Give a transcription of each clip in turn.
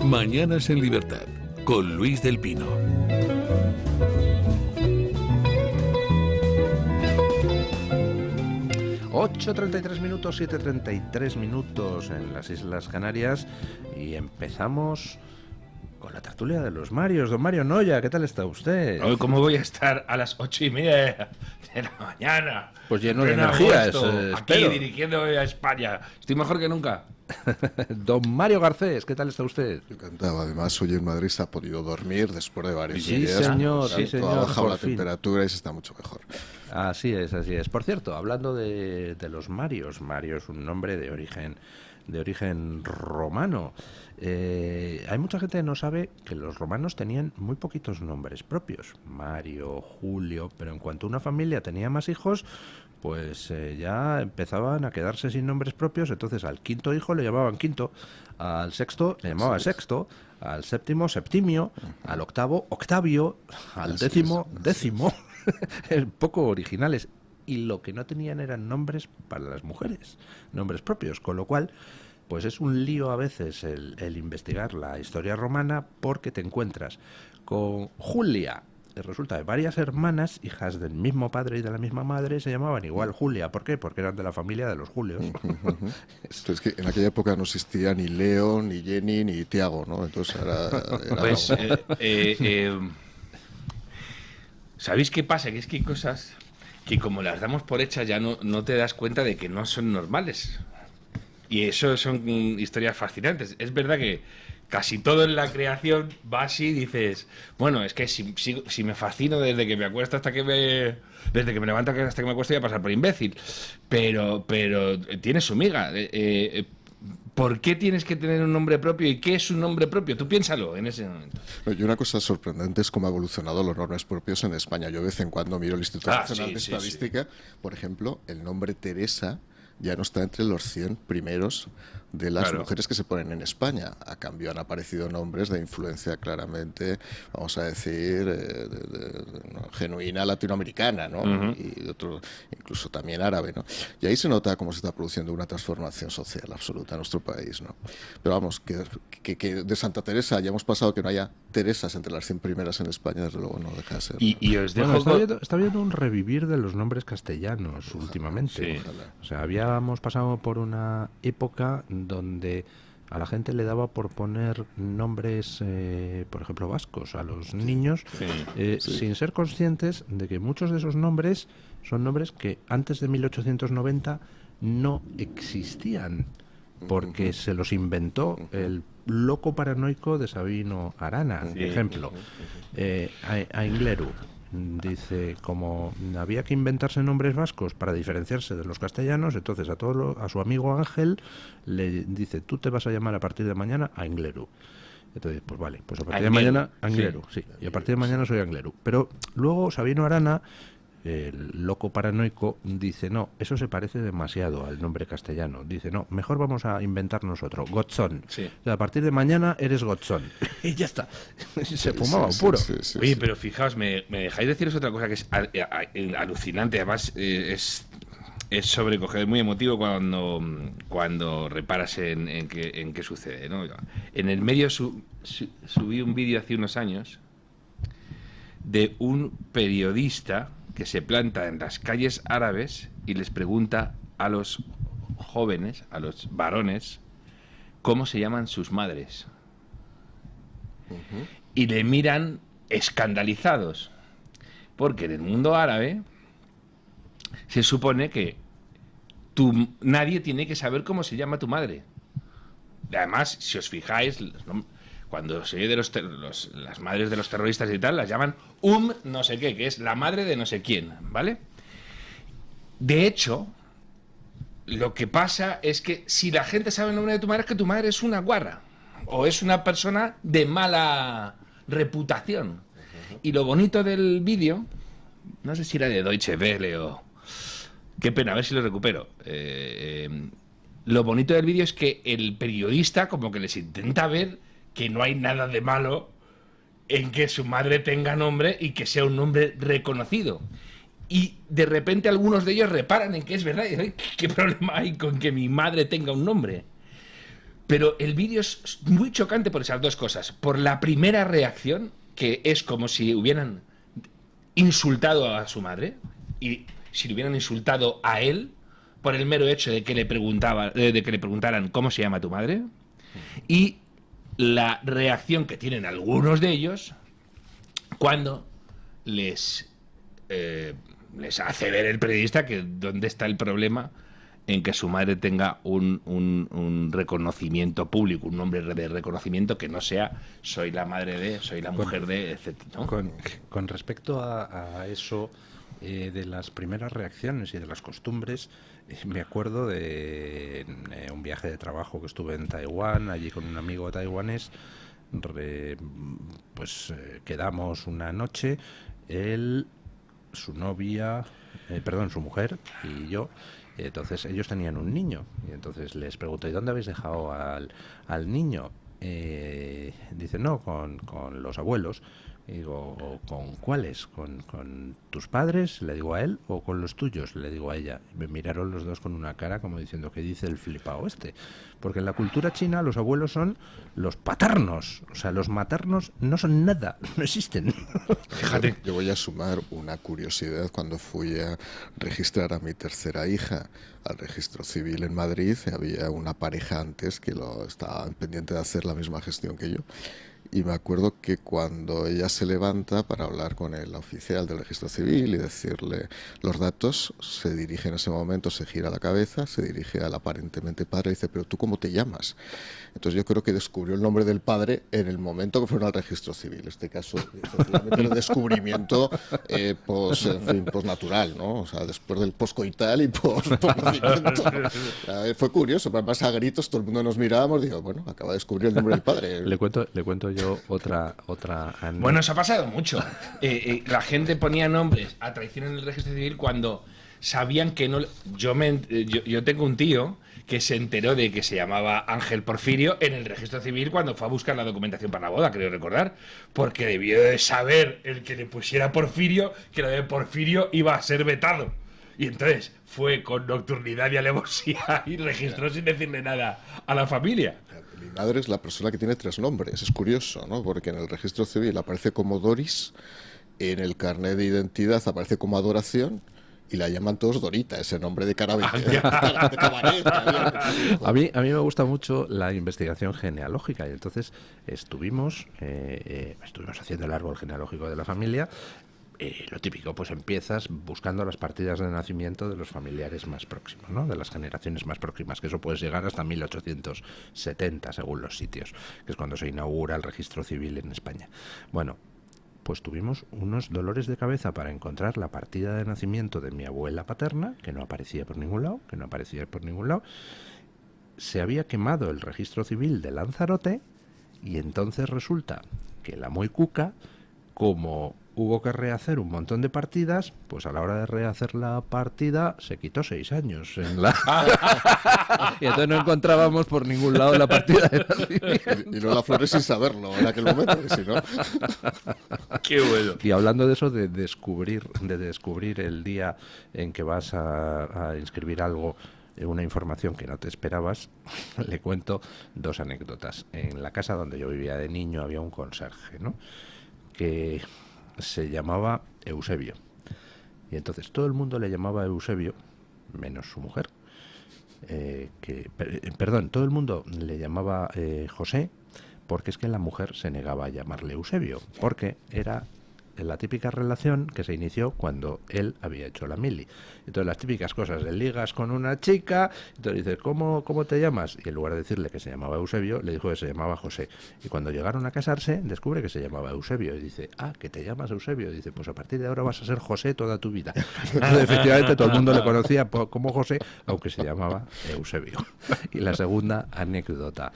Mañanas en Libertad, con Luis del Pino. ...8:33, 7:33 en las Islas Canarias... ...y empezamos... con la tertulia de los Marios. Don Mario Noya, ¿qué tal está usted? Hoy, ¿cómo voy a estar a las 8:30 de la mañana? Pues lleno de energías, aquí espero. dirigiendo a España. Estoy mejor que nunca. Don Mario Garcés, ¿qué tal está usted? Encantado. Además, hoy en Madrid se ha podido dormir después de varios días. Sí, señor. Ha bajado la por fin. temperatura y se está mucho mejor. Así es, así es. Por cierto, hablando de los Marios, Mario es un nombre de origen romano. Hay mucha gente que no sabe que los romanos tenían muy poquitos nombres propios. Mario, Julio, pero en cuanto una familia tenía más hijos, pues ya empezaban a quedarse sin nombres propios. Entonces al quinto hijo le llamaban Quinto, al sexto le llamaban Sexto, al séptimo Septimio, al octavo Octavio, al décimo Décimo. Poco originales. Y lo que no tenían eran nombres para las mujeres, nombres propios, con lo cual pues es un lío a veces el investigar la historia romana, porque te encuentras con Julia. Resulta que varias hermanas, hijas del mismo padre y de la misma madre, se llamaban igual Julia. ¿Por qué? Porque eran de la familia de los Julios. Es que en aquella época no existía ni Leo, ni Jenny, ni Tiago, ¿no? Entonces era Pues, ¿sabéis qué pasa? Que es que hay cosas que como las damos por hechas ya no te das cuenta de que no son normales. Y eso son historias fascinantes. Es verdad que casi todo en la creación va así y dices, bueno, es que si me fascino desde que me acuesto desde que me levanto hasta que me acuesto voy a pasar por imbécil. Pero tiene su miga. ¿Por qué tienes que tener un nombre propio y qué es un nombre propio? Tú piénsalo en ese momento. Y una cosa sorprendente es cómo ha evolucionado los nombres propios en España. Yo de vez en cuando miro el Instituto Nacional de Estadística. Por ejemplo, el nombre Teresa ya no está entre los 100 primeros de las mujeres que se ponen en España. A cambio han aparecido nombres de influencia claramente, vamos a decir, genuina latinoamericana, ¿no? Y otro, incluso también árabe, ¿no? Y ahí se nota cómo se está produciendo una transformación social absoluta en nuestro país, ¿no? Pero vamos, que de Santa Teresa hayamos pasado que no haya Teresas entre las 100 primeras en España, desde luego no deja de ser. Y os dejo... Está habiendo un revivir de los nombres castellanos últimamente. Sí. O sea, habíamos pasado por una época donde a la gente le daba por poner nombres, por ejemplo, vascos a los niños, sin ser conscientes de que muchos de esos nombres son nombres que antes de 1890 no existían, porque se los inventó el loco paranoico de Sabino Arana, ejemplo. Aingleru dice, como había que inventarse nombres vascos para diferenciarse de los castellanos, entonces a su amigo Ángel le dice, tú te vas a llamar a partir de mañana Aingleru. Entonces, pues vale, pues a partir de mañana Aingleru, sí, y a partir de mañana soy Aingleru. Pero luego Sabino Arana, el loco paranoico, dice, no, eso se parece demasiado al nombre castellano. Dice, no, mejor vamos a inventarnos otro, Gotzón. O sea, a partir de mañana eres Gotzón. Y ya está. Se fumaba un puro. Oye, pero fijaos, me dejáis deciros otra cosa que es alucinante. Además, es sobrecogedor, muy emotivo cuando reparas en qué sucede, ¿no? En el medio subí un vídeo hace unos años de un periodista que se planta en las calles árabes y les pregunta a los jóvenes, a los varones, cómo se llaman sus madres. Y le miran escandalizados, porque en el mundo árabe se supone que nadie tiene que saber cómo se llama tu madre. Y además, si os fijáis, cuando se oye de las madres de los terroristas y tal, las llaman no sé qué, que es la madre de no sé quién, ¿vale? De hecho, lo que pasa es que si la gente sabe el nombre de tu madre, es que tu madre es una guarra o es una persona de mala reputación. Y lo bonito del vídeo, no sé si era de Deutsche Welle o... Qué pena, a ver si lo recupero. Lo bonito del vídeo es que el periodista como que les intenta ver que no hay nada de malo en que su madre tenga nombre y que sea un nombre reconocido. Y de repente algunos de ellos reparan en que es verdad. Y dicen, ¿qué problema hay con que mi madre tenga un nombre? Pero el vídeo es muy chocante por esas dos cosas. Por la primera reacción, que es como si hubieran insultado a su madre, y si le hubieran insultado a él, por el mero hecho de que le preguntaran ¿cómo se llama tu madre? Y la reacción que tienen algunos de ellos cuando les hace ver el periodista que dónde está el problema en que su madre tenga un reconocimiento público, un nombre de reconocimiento que no sea soy la madre de, soy la mujer de, etc., ¿no? Con respecto a eso de las primeras reacciones y de las costumbres, me acuerdo de un viaje de trabajo que estuve en Taiwán, allí con un amigo taiwanés. Quedamos una noche, él, su novia, su mujer y yo. Entonces ellos tenían un niño y entonces les pregunto, ¿y dónde habéis dejado al niño? Dice, no, con los abuelos. Y digo, ¿con cuáles? ¿Con tus padres? Le digo a él, o con los tuyos, le digo a ella. Y me miraron los dos con una cara como diciendo, ¿qué dice el flipao este? Porque en la cultura china los abuelos son los paternos, o sea, los maternos no son nada, no existen. Fíjate. Yo voy a sumar una curiosidad. Cuando fui a registrar a mi tercera hija al registro civil en Madrid, había una pareja antes que estaba pendiente de hacer la misma gestión que yo. Y me acuerdo que cuando ella se levanta para hablar con el oficial del registro civil y decirle los datos, se dirige en ese momento, se gira la cabeza, se dirige al aparentemente padre y dice, ¿pero tú cómo te llamas? Entonces yo creo que descubrió el nombre del padre en el momento que fueron al registro civil. En este caso, efectivamente, el descubrimiento natural, ¿no? O sea, después del poscoital y post-nacimiento. Fue curioso, además a gritos todo el mundo nos mirábamos, digo, bueno, acaba de descubrir el nombre del padre. Le cuento yo otra Bueno, eso ha pasado mucho. La gente ponía nombres a traición en el registro civil cuando sabían que no... Yo tengo un tío que se enteró de que se llamaba Ángel Porfirio en el registro civil cuando fue a buscar la documentación para la boda, creo recordar, porque debió de saber el que le pusiera Porfirio que lo de Porfirio iba a ser vetado. Y entonces fue con nocturnidad y alevosía y registró sin decirle nada a la familia. Mi madre es la persona que tiene 3 nombres. Es curioso, ¿no? Porque en el registro civil aparece como Doris, en el carnet de identidad aparece como Adoración y la llaman todos Dorita, ese nombre de cabaret. A mí me gusta mucho la investigación genealógica y entonces estuvimos haciendo el árbol genealógico de la familia. Lo típico, pues empiezas buscando las partidas de nacimiento de los familiares más próximos, ¿no? De las generaciones más próximas, que eso puedes llegar hasta 1870 según los sitios, que es cuando se inaugura el registro civil en España. Bueno, pues tuvimos unos dolores de cabeza para encontrar la partida de nacimiento de mi abuela paterna, que no aparecía por ningún lado, Se había quemado el registro civil de Lanzarote y entonces resulta que la muy cuca, como hubo que rehacer un montón de partidas, pues a la hora de rehacer la partida se quitó 6 años y entonces no encontrábamos por ningún lado la partida de nacimiento. Y no la flores sin saberlo en aquel momento, que si no... Qué bueno. Y hablando de eso, de descubrir el día en que vas a inscribir algo, una información que no te esperabas, le cuento 2 anécdotas. En la casa donde yo vivía de niño había un conserje, ¿no?, que se llamaba Eusebio. Y entonces todo el mundo le llamaba Eusebio, menos su mujer. Todo el mundo le llamaba José, porque es que la mujer se negaba a llamarle Eusebio, porque era la típica relación que se inició cuando él había hecho la mili. Entonces las típicas cosas de ligas con una chica, entonces dices, ¿cómo te llamas? Y en lugar de decirle que se llamaba Eusebio, le dijo que se llamaba José. Y cuando llegaron a casarse, descubre que se llamaba Eusebio. Y dice, que te llamas Eusebio. Y dice, pues a partir de ahora vas a ser José toda tu vida. Entonces efectivamente todo el mundo le conocía como José, aunque se llamaba Eusebio. Y la segunda anécdota.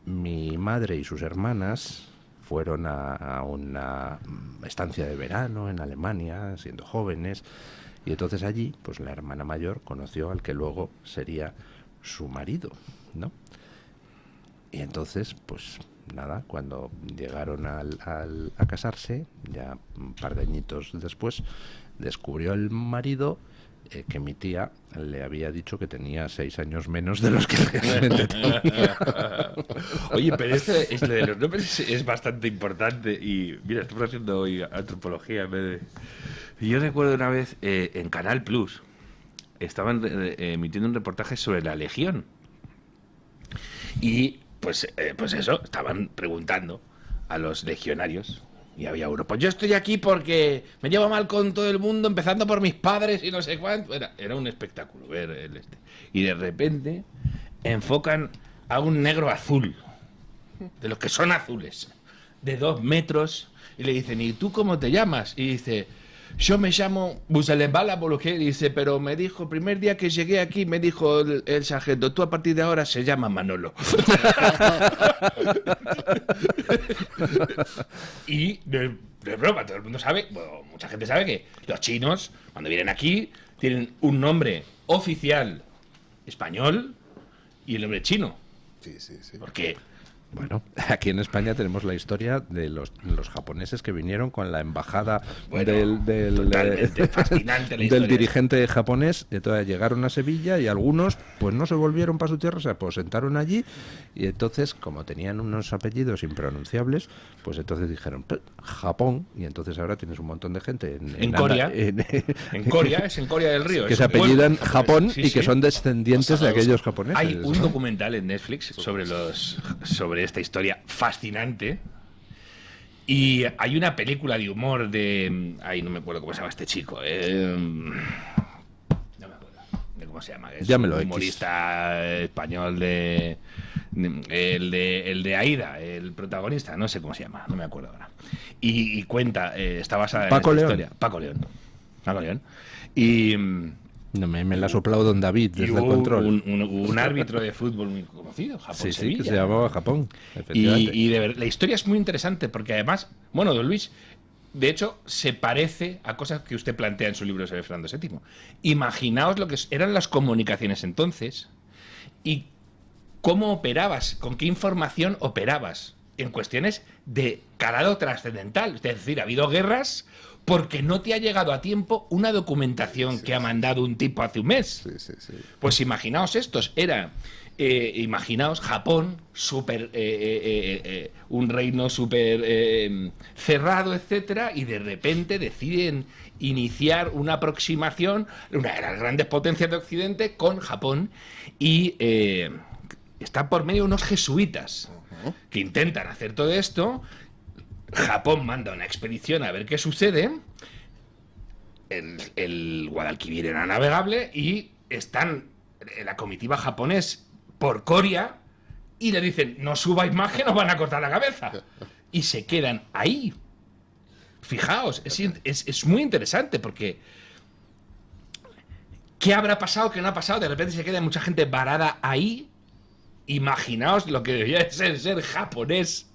Mi madre y sus hermanas fueron a una estancia de verano en Alemania, siendo jóvenes, y entonces allí, pues la hermana mayor conoció al que luego sería su marido, ¿no? Y entonces, pues nada, cuando llegaron a casarse, ya un par de añitos después, descubrió el marido que mi tía le había dicho que tenía 6 años menos de los que realmente tenía. Oye, pero esto de los nombres es bastante importante. Y mira, estamos haciendo hoy antropología en vez de... Yo recuerdo una vez en Canal Plus estaban emitiendo un reportaje sobre la Legión. Y pues eso, estaban preguntando a los legionarios. Y había uno, pues yo estoy aquí porque me llevo mal con todo el mundo, empezando por mis padres y no sé cuánto. Era un espectáculo ver el este. Y de repente enfocan a un negro azul, de los que son azules, de 2 metros, y le dicen, ¿y tú cómo te llamas? Y dice, yo me llamo Buselembala Boloqué. Dice, pero me dijo, el primer día que llegué aquí, me dijo el sargento, tú a partir de ahora se llama Manolo. Y de broma, todo el mundo sabe, bueno, mucha gente sabe que los chinos, cuando vienen aquí, tienen un nombre oficial español y el nombre chino. Sí, sí, sí. Porque... Bueno, aquí en España tenemos la historia de los japoneses que vinieron con la embajada fascinante la del dirigente japonés. Entonces llegaron a Sevilla y algunos pues no se volvieron para su tierra, se aposentaron allí y entonces, como tenían unos apellidos impronunciables, pues entonces dijeron Japón, y entonces ahora tienes un montón de gente en Corea. En Corea, es en Corea del Río. Que se apellidan Japón y que son descendientes de aquellos japoneses. Hay un documental en Netflix sobre esta historia fascinante, y hay una película de humor de... Ay, no me acuerdo cómo se llama este chico. No me acuerdo de cómo se llama. Es un humorista español el de Aída, el protagonista, no sé cómo se llama, no me acuerdo ahora. Y cuenta, está basada en esta historia. Paco León. Y... No, me la ha soplado don David desde el control. Un árbitro de fútbol muy conocido, Japón. Sí, que se llamaba Japón. Y de verdad, la historia es muy interesante porque además, bueno, don Luis, de hecho, se parece a cosas que usted plantea en su libro sobre Fernando VII. Imaginaos lo que eran las comunicaciones entonces y cómo operabas, con qué información operabas en cuestiones de calado trascendental. Es decir, ha habido guerras porque no te ha llegado a tiempo una documentación que ha mandado un tipo hace un mes. Sí. Pues imaginaos estos, imaginaos Japón, un reino súper cerrado, etcétera, y de repente deciden iniciar una aproximación, una de las grandes potencias de Occidente, con Japón, y están por medio unos jesuitas que intentan hacer todo esto. Japón manda una expedición a ver qué sucede. El Guadalquivir era navegable y están la comitiva japonés por Coria y le dicen, no subáis más que nos van a cortar la cabeza. Y se quedan ahí. Fijaos, es muy interesante porque ¿qué habrá pasado, qué no ha pasado? De repente se queda mucha gente varada ahí. Imaginaos lo que debía ser japonés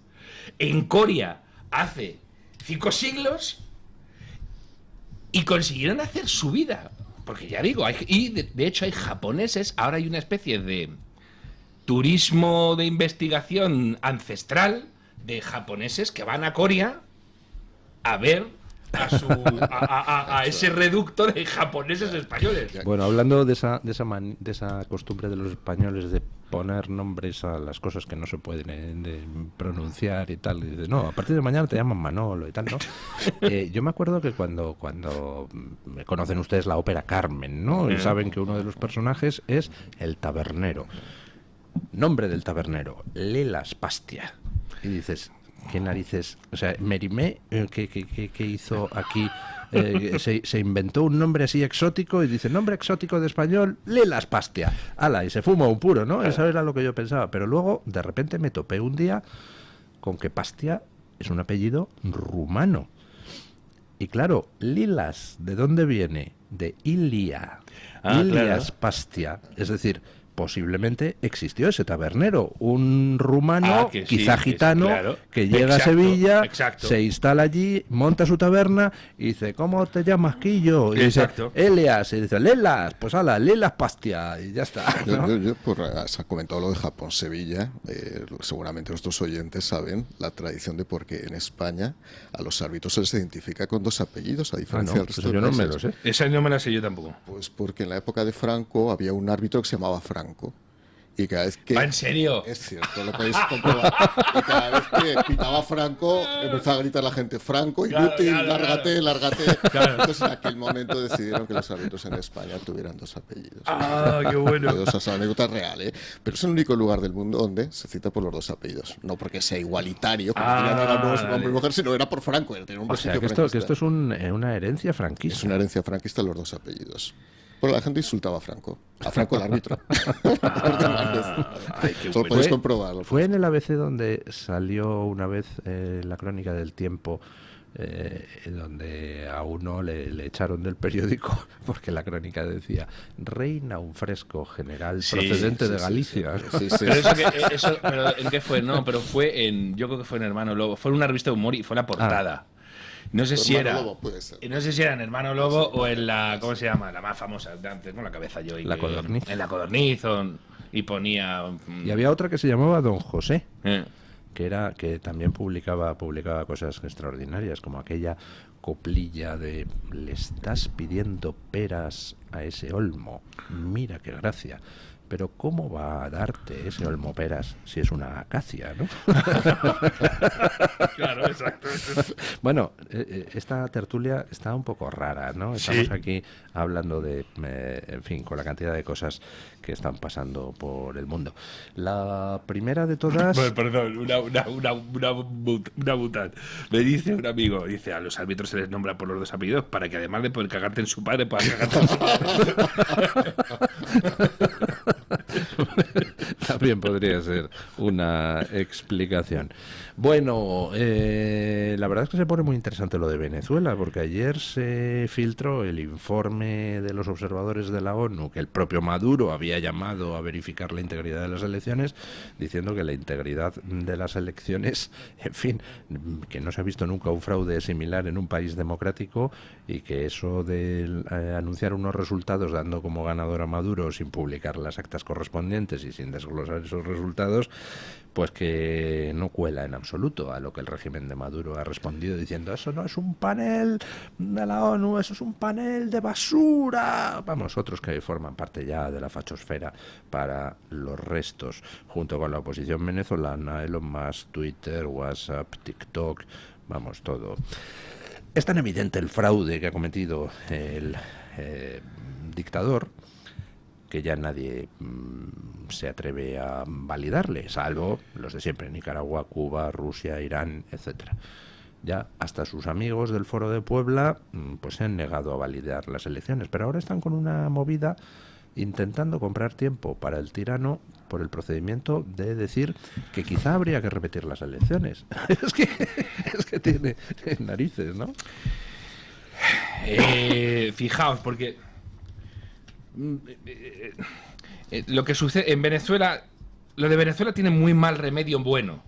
en Coria hace 5 siglos y consiguieron hacer su vida. Porque ya digo, de hecho hay japoneses, ahora hay una especie de turismo de investigación ancestral de japoneses que van a Coria a ver a ese reducto de japoneses españoles. Bueno, hablando de esa costumbre de los españoles de poner nombres a las cosas que no se pueden pronunciar y tal, y dice, no, a partir de mañana te llaman Manolo y tal, ¿no? Yo me acuerdo que cuando conocen ustedes la ópera Carmen, ¿no? Y saben que uno de los personajes es el tabernero. Nombre del tabernero, Lelas Pastia. Y dices, ¿qué narices? O sea, Mérimée, ¿qué hizo aquí? Se inventó un nombre así exótico y dice, nombre exótico de español, Lelas Pastia. ¡Hala! Y se fuma un puro, ¿no? Eso era lo que yo pensaba. Pero luego, de repente, me topé un día con que Pastia es un apellido rumano. Y claro, Lilas, ¿de dónde viene? De Ilia. Ilias, claro. Pastia. Es decir, posiblemente existió ese tabernero, un rumano, que quizá sí, gitano, claro. que llega Exacto, a Sevilla, exacto. se instala allí, monta su taberna y dice, ¿cómo te llamas, Quillo? Y Exacto. dice, Elias, y dice, Lelas, pues ala, Lelas Pastia, y ya está, ¿no? Yo has comentado lo de Japón, Sevilla, seguramente nuestros oyentes saben la tradición de por qué en España a los árbitros se les identifica con 2 apellidos, a diferencia del resto pues de yo no me países. lo sé. Esa no me la sé yo tampoco. Pues porque en la época de Franco había un árbitro que se llamaba Franco. Y cada vez que... ¿En serio? Es cierto, lo podéis comprobar. Y cada vez que pitaba Franco, empezaba a gritar la gente, Franco, inútil, lárgate, lárgate. Entonces en aquel momento decidieron que los árbitros en España tuvieran 2 apellidos. ¡Ah, qué bueno! Esa anécdota es real, ¿eh? Pero es el único lugar del mundo donde se cita por los 2 apellidos. No porque sea igualitario, como ya no era hombre y mujer, sino era por Franco. Era tener un O sea, que esto es una herencia franquista. Es una herencia franquista los 2 apellidos. Pero la gente insultaba a Franco el árbitro. Ay, qué Solo bueno. podéis comprobarlo. Fue en el ABC donde salió una vez la crónica del tiempo, donde a uno le echaron del periódico porque la crónica decía reina un fresco general procedente de Galicia. Sí, sí. Pero pero ¿en qué fue? No, pero fue yo creo que fue en Hermano Lobo. Fue en una revista de humor y fue la portada. No sé si Hermano era. Lobo, puede ser. No sé si era en Hermano Lobo o en la. ¿Cómo se llama? La más famosa de antes, con la cabeza yo. La Codorniz. En la Codorniz. Y ponía. Y había otra que se llamaba Don José, Eh. que también publicaba cosas extraordinarias, como aquella coplilla de le estás pidiendo peras a ese olmo, mira qué gracia. Pero ¿cómo va a darte ese olmo peras si es una acacia, no? Claro, exacto. Bueno, esta tertulia está un poco rara, ¿no? Estamos aquí hablando de, en fin, con la cantidad de cosas que están pasando por el mundo. La primera de todas... Bueno, perdón, una butad. Me dice un amigo, dice, a los árbitros se les nombra por los 2 apellidos para que además de poder cagarte en su padre, puedas cagarte en su padre. También podría ser una explicación. Bueno, la verdad es que se pone muy interesante lo de Venezuela, porque ayer se filtró el informe de los observadores de la ONU, que el propio Maduro había llamado a verificar la integridad de las elecciones, diciendo que la integridad de las elecciones, en fin, que no se ha visto nunca un fraude similar en un país democrático, y que eso de anunciar unos resultados dando como ganador a Maduro sin publicar las actas correspondientes y sin desglosar esos resultados, pues que no cuela en absoluto a lo que el régimen de Maduro ha respondido diciendo eso no es un panel de la ONU, eso es un panel de basura. Vamos, otros que forman parte ya de la fachosfera para los restos, junto con la oposición venezolana, Elon Musk, Twitter, WhatsApp, TikTok, vamos, todo. Es tan evidente el fraude que ha cometido el dictador que ya nadie se atreve a validarle, salvo los de siempre, Nicaragua, Cuba, Rusia, Irán, etcétera. Ya hasta sus amigos del Foro de Puebla pues se han negado a validar las elecciones, pero ahora están con una movida intentando comprar tiempo para el tirano por el procedimiento de decir que quizá habría que repetir las elecciones. es que tiene narices, ¿no? Fijaos, porque lo que sucede en Venezuela, lo de Venezuela tiene muy mal remedio bueno.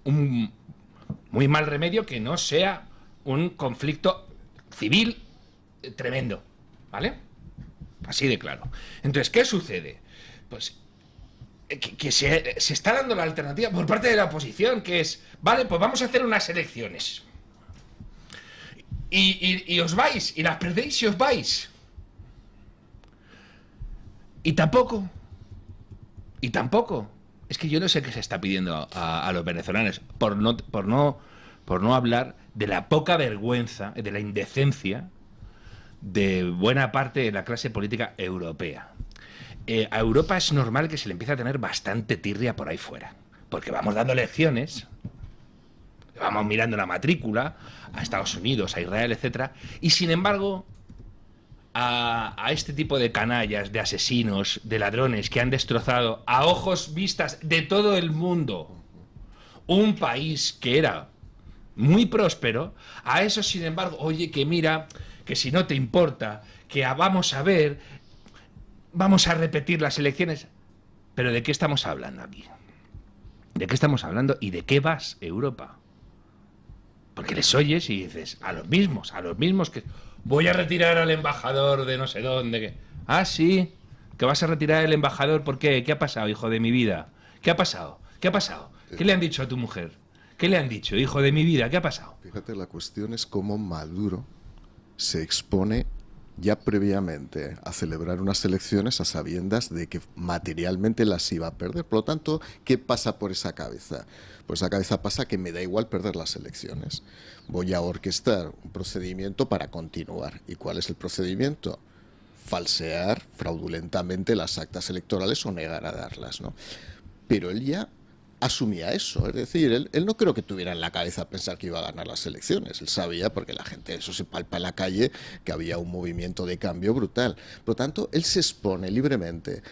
Un muy mal remedio que no sea un conflicto civil tremendo, ¿vale? Así de claro. Entonces, ¿qué sucede? Pues que se está dando la alternativa por parte de la oposición, que es, vale, pues vamos a hacer unas elecciones. Y os vais, y las perdéis y os vais. Y tampoco. Es que yo no sé qué se está pidiendo a los venezolanos por no hablar de la poca vergüenza, de la indecencia de buena parte de la clase política europea. A Europa es normal que se le empiece a tener bastante tirria por ahí fuera, porque vamos dando lecciones, vamos mirando la matrícula a Estados Unidos, a Israel, etcétera, y sin embargo a este tipo de canallas, de asesinos, de ladrones que han destrozado a ojos vistas de todo el mundo un país que era muy próspero, a eso sin embargo, oye, que mira, que si no te importa, que vamos a ver, vamos a repetir las elecciones. Pero ¿de qué estamos hablando aquí? ¿De qué estamos hablando y de qué vas, Europa? Porque les oyes y dices, a los mismos que... Voy a retirar al embajador de no sé dónde. Ah, sí, que vas a retirar el embajador, ¿por qué? ¿Qué ha pasado, hijo de mi vida? ¿Qué ha pasado? ¿Qué ha pasado? ¿Qué le han dicho a tu mujer? ¿Qué le han dicho, hijo de mi vida? ¿Qué ha pasado? Fíjate, la cuestión es cómo Maduro se expone ya previamente a celebrar unas elecciones a sabiendas de que materialmente las iba a perder. Por lo tanto, ¿qué pasa por esa cabeza? Por esa cabeza pasa que me da igual perder las elecciones. Voy a orquestar un procedimiento para continuar. ¿Y cuál es el procedimiento? Falsear fraudulentamente las actas electorales o negar a darlas, ¿no? Pero él ya asumía eso, es decir, él no creo que tuviera en la cabeza pensar que iba a ganar las elecciones. Él sabía, porque la gente, eso se palpa en la calle, que había un movimiento de cambio brutal. Por lo tanto, él se expone libremente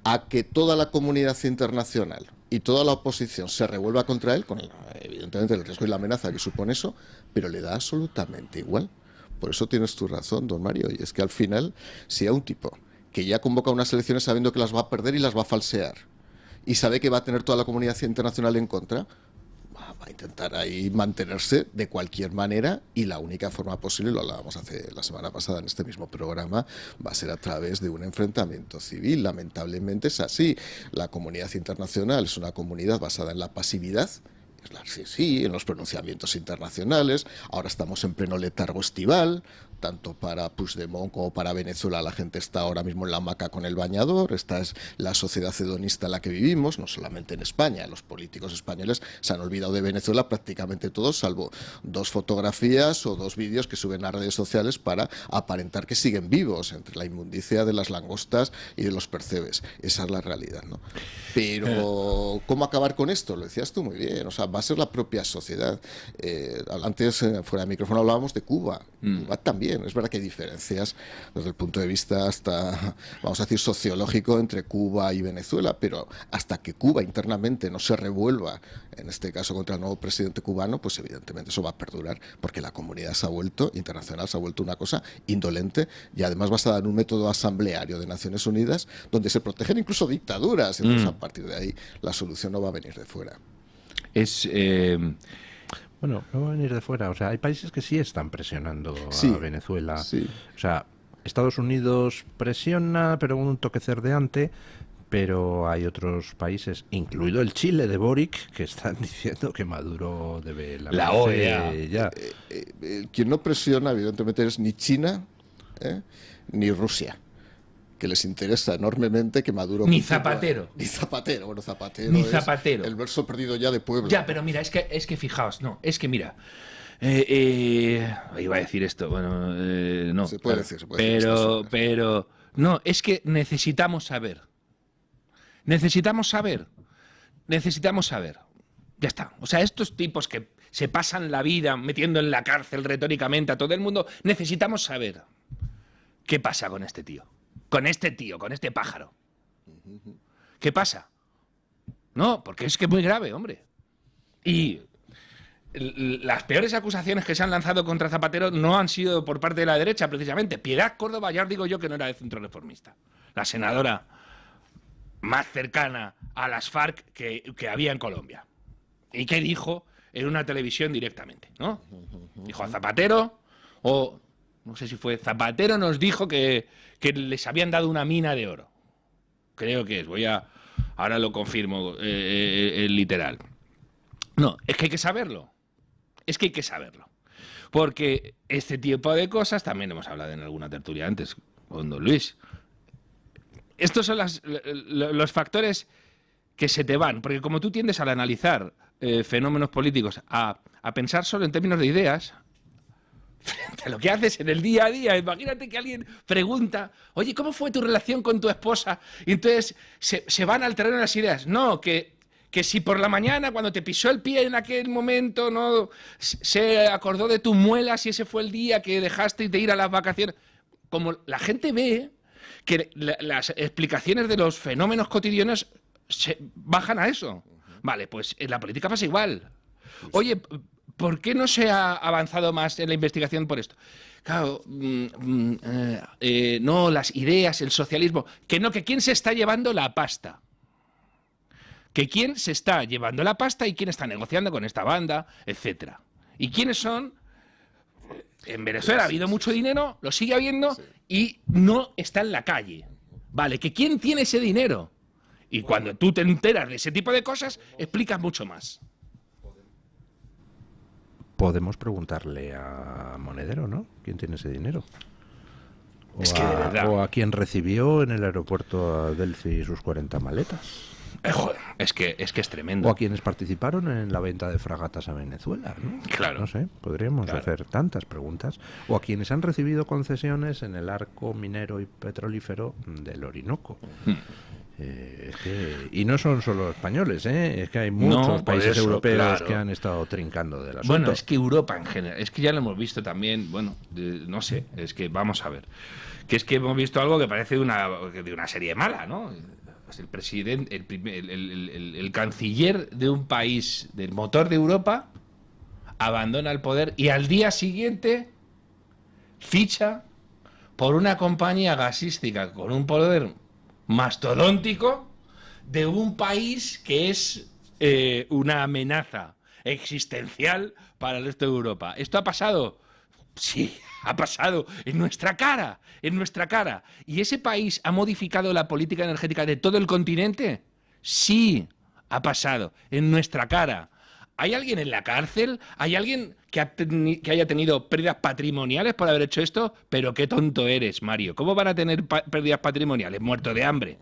a que toda la comunidad internacional y toda la oposición se revuelva contra él, con evidentemente el riesgo y la amenaza que supone eso, pero le da absolutamente igual. Por eso tienes tu razón, don Mario, y es que al final, si a un tipo que ya convoca unas elecciones sabiendo que las va a perder y las va a falsear, y sabe que va a tener toda la comunidad internacional en contra, va a intentar ahí mantenerse de cualquier manera, y la única forma posible, lo hablábamos la semana pasada en este mismo programa, va a ser a través de un enfrentamiento civil. Lamentablemente es así. La comunidad internacional es una comunidad basada en la pasividad, sí, en los pronunciamientos internacionales. Ahora estamos en pleno letargo estival, tanto para Puigdemont como para Venezuela. La gente está ahora mismo en la hamaca con el bañador. Esta es la sociedad hedonista en la que vivimos, no solamente en España. Los políticos españoles se han olvidado de Venezuela prácticamente todos, salvo 2 fotografías o 2 vídeos que suben a redes sociales para aparentar que siguen vivos entre la inmundicia de las langostas y de los percebes. Esa es la realidad, ¿no? Pero ¿cómo acabar con esto? Lo decías tú muy bien. O sea, va a ser la propia sociedad. Antes, fuera de micrófono, hablábamos de Cuba. Cuba también. Es verdad que hay diferencias desde el punto de vista hasta, vamos a decir, sociológico entre Cuba y Venezuela, pero hasta que Cuba internamente no se revuelva, en este caso contra el nuevo presidente cubano, pues evidentemente eso va a perdurar, porque la comunidad internacional se ha vuelto una cosa indolente y además basada en un método asambleario de Naciones Unidas donde se protegen incluso dictaduras. Entonces, a partir de ahí, la solución no va a venir de fuera. Bueno, no va a venir de fuera. O sea, hay países que sí están presionando a Venezuela. Sí. O sea, Estados Unidos presiona, pero con un toque cerdeante. Pero hay otros países, incluido el Chile de Boric, que están diciendo que Maduro debe la OEA. Ya. Quien no presiona, evidentemente, es ni China ni Rusia, que les interesa enormemente que Maduro... Ni Zapatero. Ni Zapatero. Bueno, Zapatero ni es Zapatero. El verso perdido ya de Puebla. Ya, pero mira, es que fijaos, no, es que mira... iba a decir esto, bueno, no. Se puede decir. Pero... No, es que necesitamos saber. Necesitamos saber. Ya está. O sea, estos tipos que se pasan la vida metiendo en la cárcel retóricamente a todo el mundo, necesitamos saber qué pasa con este tío. Con este pájaro. ¿Qué pasa? No, porque es que es muy grave, hombre. Y las peores acusaciones que se han lanzado contra Zapatero no han sido por parte de la derecha, precisamente. Piedad Córdoba, ya os digo yo que no era de centro reformista. La senadora más cercana a las FARC que había en Colombia. ¿Y qué dijo en una televisión directamente? ¿No? Dijo a Zapatero, o no sé si fue Zapatero, nos dijo que les habían dado una mina de oro. Creo que es, ahora lo confirmo, literal. No, es que hay que saberlo. Porque este tipo de cosas, también hemos hablado en alguna tertulia antes con don Luis. Estos son los factores que se te van, porque como tú tiendes al analizar fenómenos políticos a pensar solo en términos de ideas, frente a lo que haces en el día a día, imagínate que alguien pregunta, oye, ¿cómo fue tu relación con tu esposa? Y entonces se van al terreno de las ideas. No, que si por la mañana, cuando te pisó el pie en aquel momento, no se acordó de tu muela, si ese fue el día que dejaste de ir a las vacaciones. Como la gente ve que las explicaciones de los fenómenos cotidianos se bajan a eso. Vale, pues en la política pasa igual. Oye, ¿por qué no se ha avanzado más en la investigación por esto? Claro, no, las ideas, el socialismo. Que ¿quién se está llevando la pasta? que quién se está llevando la pasta y quién está negociando con esta banda, etcétera. ¿Y quiénes son? En Venezuela ha habido mucho dinero, lo sigue habiendo, y no está en la calle. Vale, ¿que quién tiene ese dinero? Y cuando tú te enteras de ese tipo de cosas, explicas mucho más. Podemos preguntarle a Monedero, ¿no? ¿Quién tiene ese dinero? O a quien recibió en el aeropuerto a Delphi sus 40 maletas. Joder, es que es tremendo. O a quienes participaron en la venta de fragatas a Venezuela, ¿no? Claro. No sé, podríamos hacer tantas preguntas. O a quienes han recibido concesiones en el arco minero y petrolífero del Orinoco. Y no son solo españoles, es que hay muchos países europeos que han estado trincando del asunto. Bueno, es que Europa en general, es que ya lo hemos visto también, bueno, no sé, es que vamos a ver, que es que hemos visto algo que parece de una serie mala, ¿no? El presidente, el canciller de un país del motor de Europa abandona el poder y al día siguiente ficha por una compañía gasística con un poder mastodóntico de un país que es una amenaza existencial para el resto de Europa. ¿Esto ha pasado? Sí, ha pasado en nuestra cara, en nuestra cara. ¿Y ese país ha modificado la política energética de todo el continente? Sí, ha pasado en nuestra cara. ¿Hay alguien en la cárcel? ¿Hay alguien que haya tenido pérdidas patrimoniales por haber hecho esto? Pero qué tonto eres, Mario. ¿Cómo van a tener pérdidas patrimoniales? Muerto de hambre.